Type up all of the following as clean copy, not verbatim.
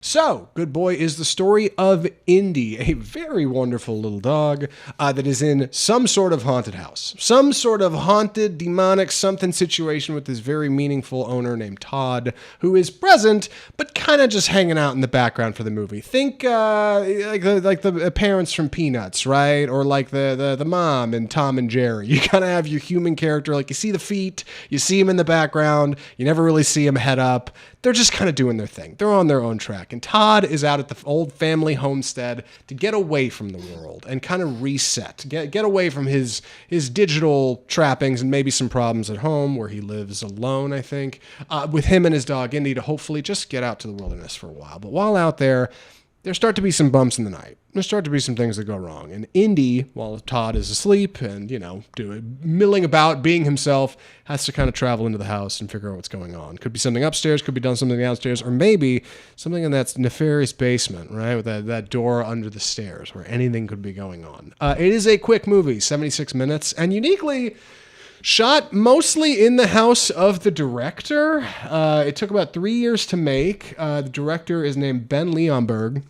So, Good Boy is the story of Indy, a very wonderful little dog that is in some sort of haunted house. Some sort of haunted, demonic, something situation with this very meaningful owner named Todd, who is present, but kind of just hanging out in the background for the movie. Think like the parents from Peanuts, right? Or like the mom in Tom and Jerry. You kind of have your human character, like you see the feet, you see him in the background, you never really see him head up. They're just kind of doing their thing. They're on their own track. And Todd is out at the old family homestead to get away from the world and kind of reset, get away from his digital trappings and maybe some problems at home where he lives alone, I think, with him and his dog Indy to hopefully just get out to the wilderness for a while. But while out there start to be some bumps in the night. There start to be some things that go wrong. And Indy, while Todd is asleep and, milling about, being himself, has to kind of travel into the house and figure out what's going on. Could be something upstairs, could be done something downstairs, or maybe something in that nefarious basement, right? With that door under the stairs where anything could be going on. It is a quick movie, 76 minutes, and uniquely shot mostly in the house of the director. It took about 3 years to make. The director is named Ben Leonberg.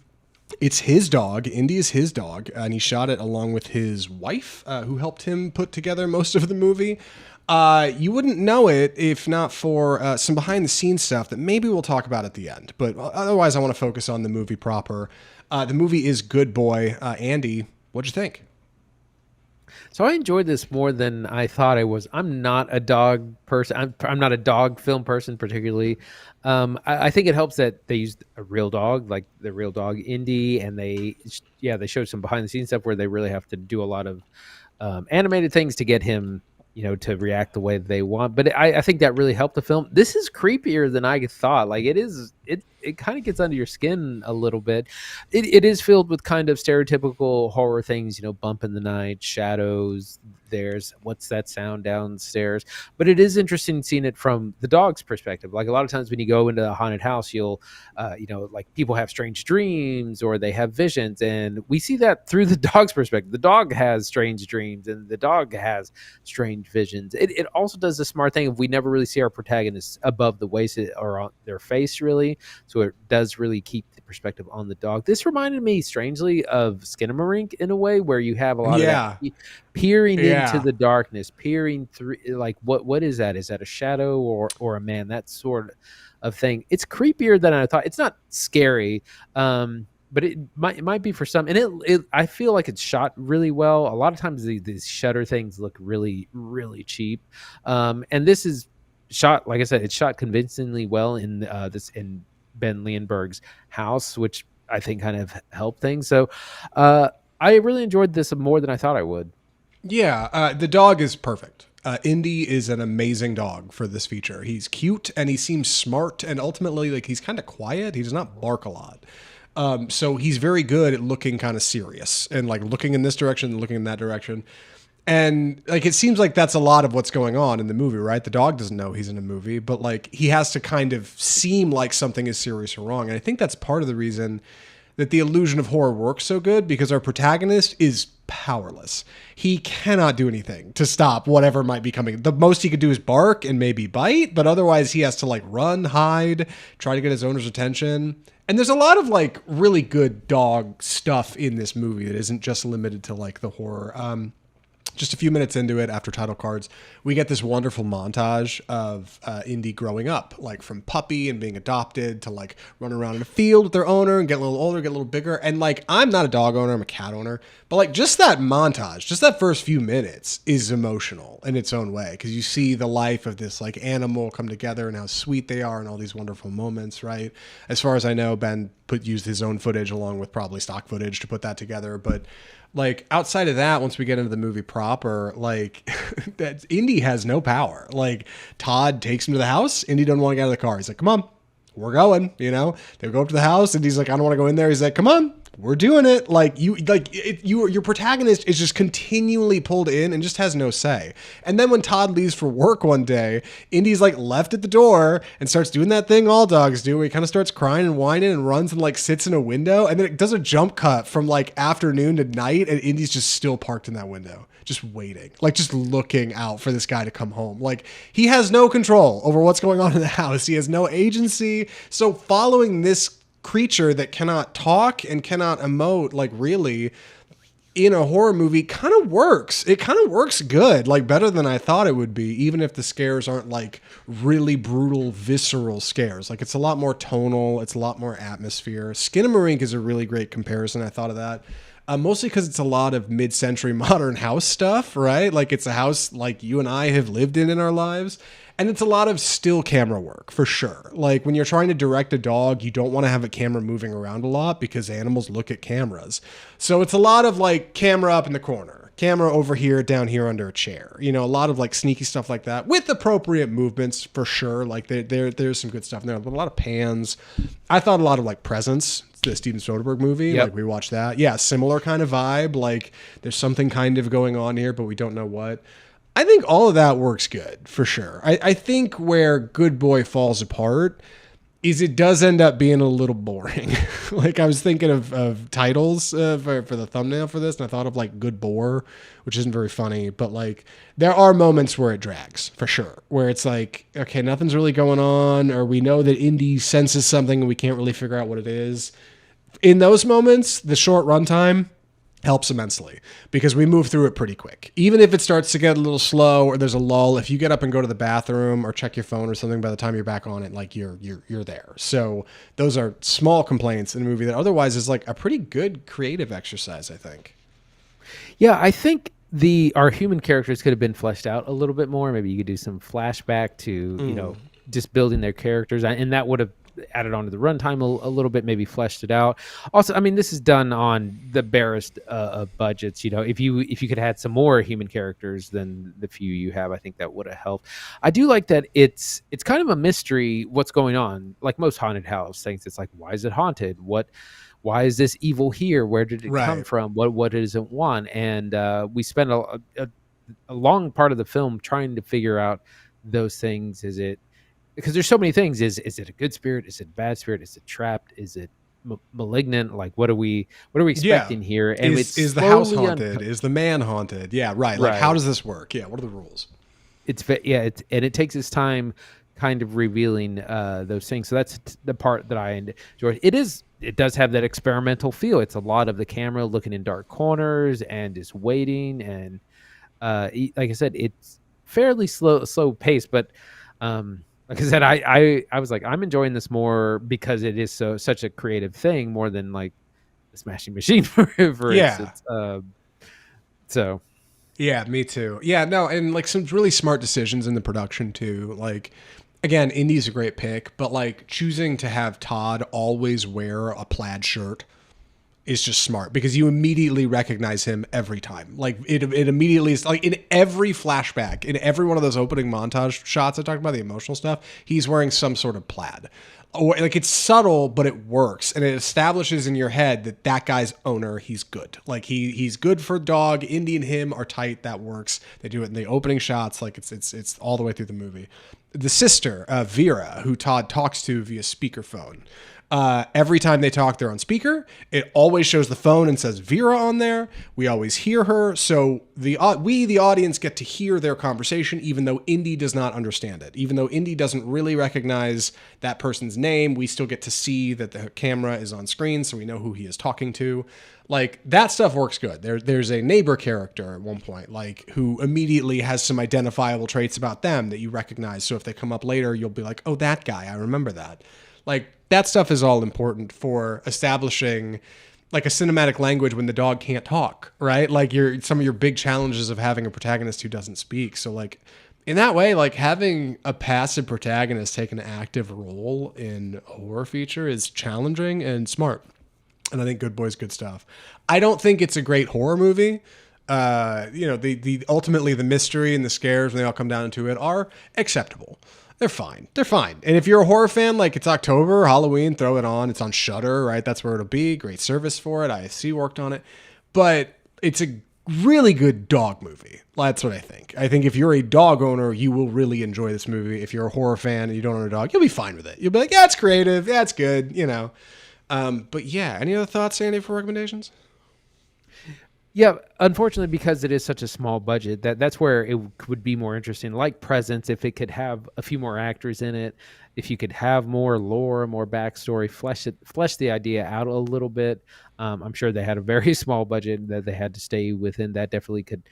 It's his dog. Indy is his dog, and he shot it along with his wife, who helped him put together most of the movie. You wouldn't know it if not for some behind-the-scenes stuff that maybe we'll talk about at the end. But otherwise, I want to focus on the movie proper. The movie is Good Boy. Andy, what'd you think? So I enjoyed this more than I thought I was. I'm not a dog person. I'm not a dog film person particularly. I think it helps that they used a real dog, like the real dog Indy, and they showed some behind the scenes stuff where they really have to do a lot of animated things to get him, to react the way they want. But I think that really helped the film. This is creepier than I thought. Like it kind of gets under your skin a little bit. It is filled with kind of stereotypical horror things, bump in the night, shadows. There's what's that sound downstairs? But it is interesting seeing it from the dog's perspective. Like a lot of times when you go into a haunted house, you'll, like people have strange dreams or they have visions, and we see that through the dog's perspective. The dog has strange dreams and the dog has strange visions. It also does a smart thing of we never really see our protagonists above the waist or on their face really. So it does really keep the perspective on the dog. This reminded me strangely of Skinamarink in a way where you have a lot of that peering into the darkness, peering through, like what is that? Is that a shadow or a man? That sort of thing. It's creepier than I thought. It's not scary, but it might be for some. And I feel like it's shot really well. A lot of times these Shudder things look really, really cheap. And this is shot, like I said, it's shot convincingly well in Ben Leonberg's house, which I think kind of helped things. So I really enjoyed this more than I thought I would. Yeah, the dog is perfect. Indy is an amazing dog for this feature. He's cute and he seems smart, and ultimately, like, he's kind of quiet. He does not bark a lot. So he's very good at looking kind of serious and like looking in this direction and looking in that direction. And like it seems like that's a lot of what's going on in the movie, right? The dog doesn't know he's in a movie, but like he has to kind of seem like something is serious or wrong. And I think that's part of the reason that the illusion of horror works so good, because our protagonist is powerless. He cannot do anything to stop whatever might be coming. The most he could do is bark and maybe bite, but otherwise he has to like run, hide, try to get his owner's attention. And there's a lot of like really good dog stuff in this movie that isn't just limited to like the horror. Just a few minutes into it, after title cards, we get this wonderful montage of Indy growing up, like from puppy and being adopted to like running around in a field with their owner and get a little older, get a little bigger. And like, I'm not a dog owner, I'm a cat owner, but like just that montage, just that first few minutes is emotional in its own way, because you see the life of this like animal come together and how sweet they are and all these wonderful moments, right? As far as I know, Ben used his own footage along with probably stock footage to put that together, but like outside of that, once we get into the movie proper, like that Indy has no power. Like Todd takes him to the house. Indy doesn't want to get out of the car. He's like, come on, we're going, they go up to the house and he's like, I don't want to go in there. He's like, come on, we're doing it. Like your protagonist is just continually pulled in and just has no say. And then when Todd leaves for work one day, Indy's like left at the door and starts doing that thing all dogs do, where he kind of starts crying and whining and runs and like sits in a window. And then it does a jump cut from like afternoon to night. And Indy's just still parked in that window, just waiting, like just looking out for this guy to come home. Like he has no control over what's going on in the house. He has no agency. So following this creature that cannot talk and cannot emote, like really, in a horror movie kind of works. It kind of works good, like better than I thought it would be, even if the scares aren't like really brutal, visceral scares. Like it's a lot more tonal, it's a lot more atmosphere. Skinamarink is a really great comparison. I thought of that. Mostly because it's a lot of mid-century modern house stuff, right? Like it's a house like you and I have lived in our lives. And it's a lot of still camera work, for sure. Like when you're trying to direct a dog, you don't want to have a camera moving around a lot because animals look at cameras. So it's a lot of like camera up in the corner, camera over here, down here under a chair. You know, a lot of like sneaky stuff like that with appropriate movements, for sure. Like there's some good stuff in there, but a lot of pans. I thought a lot of like Presence, the Steven Soderbergh movie. Yep. Like we watched that. Yeah, similar kind of vibe. Like there's something kind of going on here, but we don't know what. I think all of that works good, for sure. I think where Good Boy falls apart is it does end up being a little boring. Like I was thinking of titles for the thumbnail for this, and I thought of like Good Boar, which isn't very funny, but like there are moments where it drags, for sure, where it's like, okay, nothing's really going on, or we know that Indy senses something and we can't really figure out what it is. In those moments, the short runtime helps immensely because we move through it pretty quick. Even if it starts to get a little slow or there's a lull, if you get up and go to the bathroom or check your phone or something, by the time you're back on it, like you're there. So those are small complaints in a movie that otherwise is like a pretty good creative exercise, I think. Yeah, I think our human characters could have been fleshed out a little bit more. Maybe you could do some flashback to, you know, just building their characters, and that would have added on to the runtime a little bit, maybe fleshed it out. Also, I mean, this is done on the barest of budgets. You know, if you could have had some more human characters than the few you have, I think that would have helped. I do like that it's kind of a mystery what's going on. Like most haunted house things, it's like, why is it haunted? Why is this evil here? Where did it come from? What does it want? And we spend a long part of the film trying to figure out those things. Is it because there's so many things? Is it a good spirit? Is it a bad spirit? Is it trapped? Is it malignant? Like what are we expecting here? And is the house haunted? Is the man haunted? Yeah, right. Like how does this work? Yeah, what are the rules? And it takes its time kind of revealing those things. So that's the part that I enjoy. It does have that experimental feel. It's a lot of the camera looking in dark corners and just waiting. And like I said, it's fairly slow pace, but like I said, I was like, I'm enjoying this more because it is such a creative thing more than like the Smashing Machine for instance. So yeah, me too. Yeah, no, and like some really smart decisions in the production too. Like again, Indy's a great pick, but like choosing to have Todd always wear a plaid shirt is just smart because you immediately recognize him every time. Like it immediately is like in every flashback, in every one of those opening montage shots I talked about, the emotional stuff, he's wearing some sort of plaid. Or like it's subtle, but it works, and it establishes in your head that guy's owner, he's good. Like he's good for dog. Indy and him are tight. That works. They do it in the opening shots. Like it's all the way through the movie. The sister, Vera, who Todd talks to via speakerphone. Every time they talk, they're on speaker. It always shows the phone and says Vera on there. We always hear her. So the audience, get to hear their conversation, even though Indy does not understand it. Even though Indy doesn't really recognize that person's name, we still get to see that the camera is on screen, so we know who he is talking to. Like that stuff works good. There's a neighbor character at one point, like who immediately has some identifiable traits about them that you recognize. So if they come up later, you'll be like, oh, that guy, I remember that. Like that stuff is all important for establishing like a cinematic language when the dog can't talk, right? Like some of your big challenges of having a protagonist who doesn't speak. So like in that way, like having a passive protagonist take an active role in a horror feature is challenging and smart. And I think Good Boy's good stuff. I don't think it's a great horror movie. The ultimately the mystery and the scares when they all come down to it are acceptable. They're fine. And if you're a horror fan, like it's October, Halloween, throw it on. It's on Shudder, right? That's where it'll be. Great service for it. IFC worked on it. But it's a really good dog movie. That's what I think. I think if you're a dog owner, you will really enjoy this movie. If you're a horror fan and you don't own a dog, you'll be fine with it. You'll be like, yeah, it's creative. Yeah, it's good, you know. But yeah, any other thoughts, Andy, for recommendations? Yeah, unfortunately, because it is such a small budget, that's where it would be more interesting. Like Presence, if it could have a few more actors in it, if you could have more lore, more backstory, flesh the idea out a little bit. I'm sure they had a very small budget that they had to stay within. That definitely could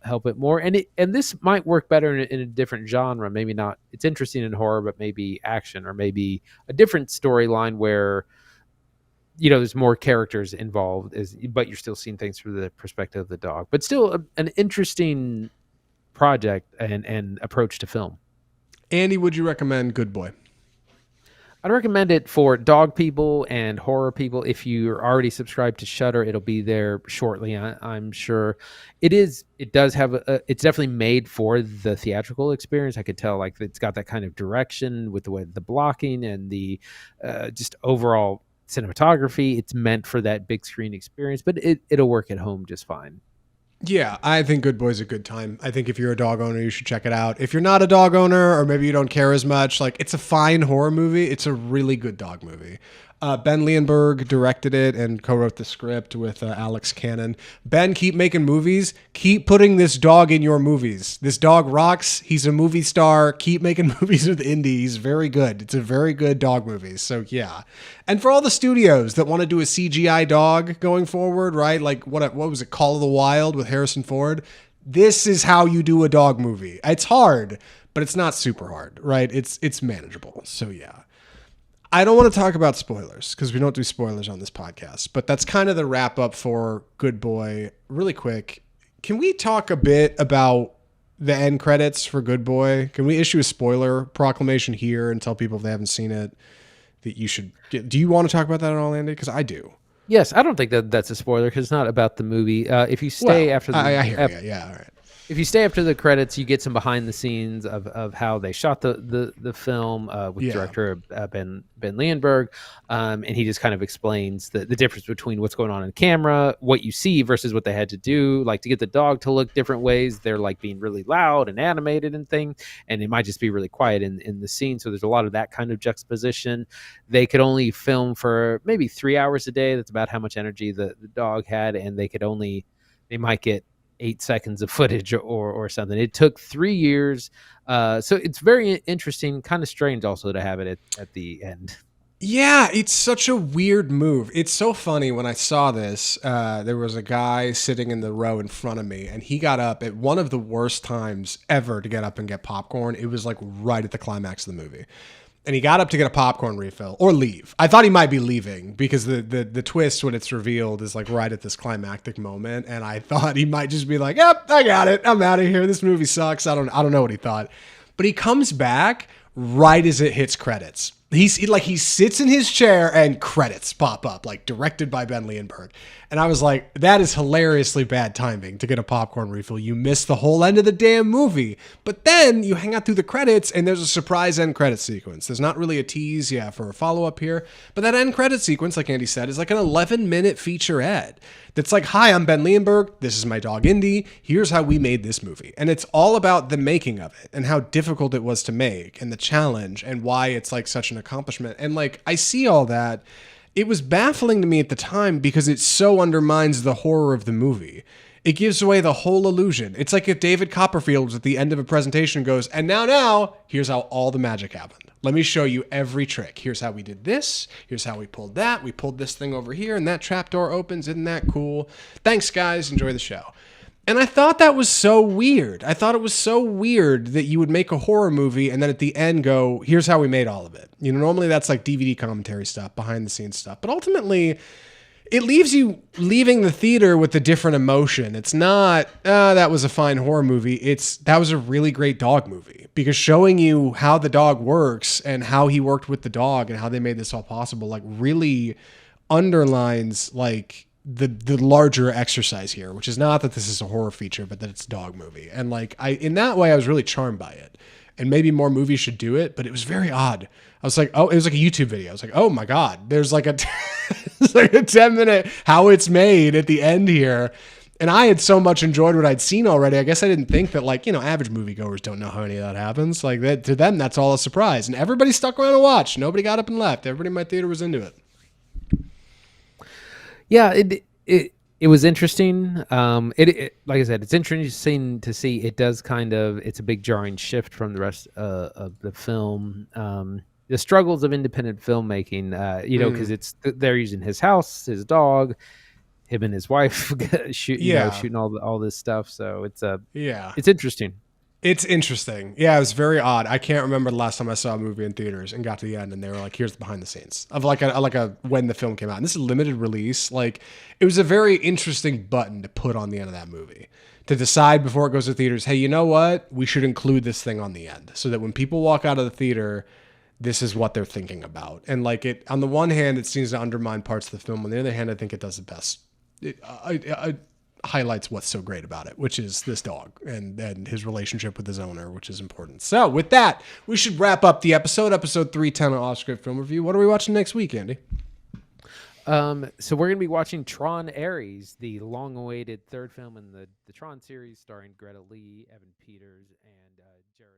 help it more. And this might work better in a different genre. Maybe not. It's interesting in horror, but maybe action or maybe a different storyline where there's more characters involved, but you're still seeing things through the perspective of the dog. But still, an interesting project and approach to film. Andy, would you recommend Good Boy? I'd recommend it for dog people and horror people. If you're already subscribed to Shudder, it'll be there shortly. I'm sure it is. It does have it's definitely made for the theatrical experience. I could tell, like, it's got that kind of direction with the way the blocking and the just overall cinematography. It's meant for that big screen experience, but it'll work at home just fine. Yeah, I think Good Boy's a good time. I think if you're a dog owner, you should check it out. If you're not a dog owner, or maybe you don't care as much, like, it's a fine horror movie. It's a really good dog movie. Ben Leonberg directed it and co-wrote the script with Alex Cannon. Ben, keep making movies. Keep putting this dog in your movies. This dog rocks. He's a movie star. Keep making movies with Indy. He's very good. It's a very good dog movie. So yeah. And for all the studios that want to do a CGI dog going forward, right? Like what was it, Call of the Wild with Harrison Ford? This is how you do a dog movie. It's hard, but it's not super hard, right? It's manageable. So yeah. I don't want to talk about spoilers because we don't do spoilers on this podcast, but that's kind of the wrap up for Good Boy. Really quick, can we talk a bit about the end credits for Good Boy? Can we issue a spoiler proclamation here and tell people if they haven't seen it that you should get? Do you want to talk about that at all, Andy? Because I do. Yes, I don't think that's a spoiler because it's not about the movie. If you stay after the, I hear you. Yeah, all right. If you stay after the credits, you get some behind the scenes of how they shot the film with director Ben Leonberg, and he just kind of explains the difference between what's going on in camera, what you see versus what they had to do, like to get the dog to look different ways. They're like being really loud and animated and things, and it might just be really quiet in the scene. So there's a lot of that kind of juxtaposition. They could only film for maybe 3 hours a day. That's about how much energy the dog had, and they might get 8 seconds of footage or something. It took 3 years. So it's very interesting, kind of strange also to have it at the end. Yeah, it's such a weird move. It's so funny when I saw this. There was a guy sitting in the row in front of me, and he got up at one of the worst times ever to get up and get popcorn. It was like right at the climax of the movie. And he got up to get a popcorn refill or leave. I thought he might be leaving because the twist when it's revealed is like right at this climactic moment. And I thought he might just be like, yep, I got it. I'm out of here. This movie sucks. I don't know what he thought. But he comes back right as it hits credits. He sits in his chair and credits pop up, like directed by Ben Leonberg. And I was like, that is hilariously bad timing to get a popcorn refill. You missed the whole end of the damn movie. But then you hang out through the credits and there's a surprise end credit sequence. There's not really a tease, for a follow-up here. But that end credit sequence, like Andy said, is like an 11-minute featurette. That's like, hi, I'm Ben Leonberg. This is my dog, Indy. Here's how we made this movie. And it's all about the making of it and how difficult it was to make and the challenge and why it's like such an accomplishment. And like, I see all that. It was baffling to me at the time because it so undermines the horror of the movie. It gives away the whole illusion. It's like if David Copperfield was at the end of a presentation and goes, and now, here's how all the magic happened. Let me show you every trick. Here's how we did this. Here's how we pulled that. We pulled this thing over here and that trapdoor opens. Isn't that cool? Thanks, guys. Enjoy the show. And I thought that was so weird. I thought it was so weird that you would make a horror movie and then at the end go, here's how we made all of it. Normally that's like DVD commentary stuff, behind the scenes stuff. But ultimately, it leaves you leaving the theater with a different emotion. It's not, that was a fine horror movie. That was a really great dog movie because showing you how the dog works and how he worked with the dog and how they made this all possible, like really underlines like the larger exercise here, which is not that this is a horror feature, but that it's a dog movie. And like, in that way, I was really charmed by it. And maybe more movies should do it, but it was very odd. I was like, oh, it was like a YouTube video. I was like, oh my God, there's like it's like a 10-minute how it's made at the end here. And I had so much enjoyed what I'd seen already. I guess I didn't think that average moviegoers don't know how any of that happens. Like that to them, that's all a surprise. And everybody stuck around and watched. Nobody got up and left. Everybody in my theater was into it. Yeah, It was interesting. Like I said, it's interesting to see. It does kind of. It's a big jarring shift from the rest of the film. The struggles of independent filmmaking. Because Mm, they're using his house, his dog, him and his wife, yeah, shooting all this stuff. So yeah. it's interesting. It's interesting. Yeah, it was very odd. I can't remember the last time I saw a movie in theaters and got to the end and they were like, "Here's the behind the scenes of like a when the film came out." And this is a limited release. Like, it was a very interesting button to put on the end of that movie to decide before it goes to theaters. Hey, you know what? We should include this thing on the end so that when people walk out of the theater, this is what they're thinking about. And like it, on the one hand, it seems to undermine parts of the film. On the other hand, I think it does the best. I highlights what's so great about it, which is this dog and his relationship with his owner, which is important. So with that, we should wrap up the episode 310 of Off Script Film Review. What are we watching next week, Andy? So we're gonna be watching Tron Ares, the long-awaited third film in the Tron series, starring Greta Lee, Evan Peters, and Jared.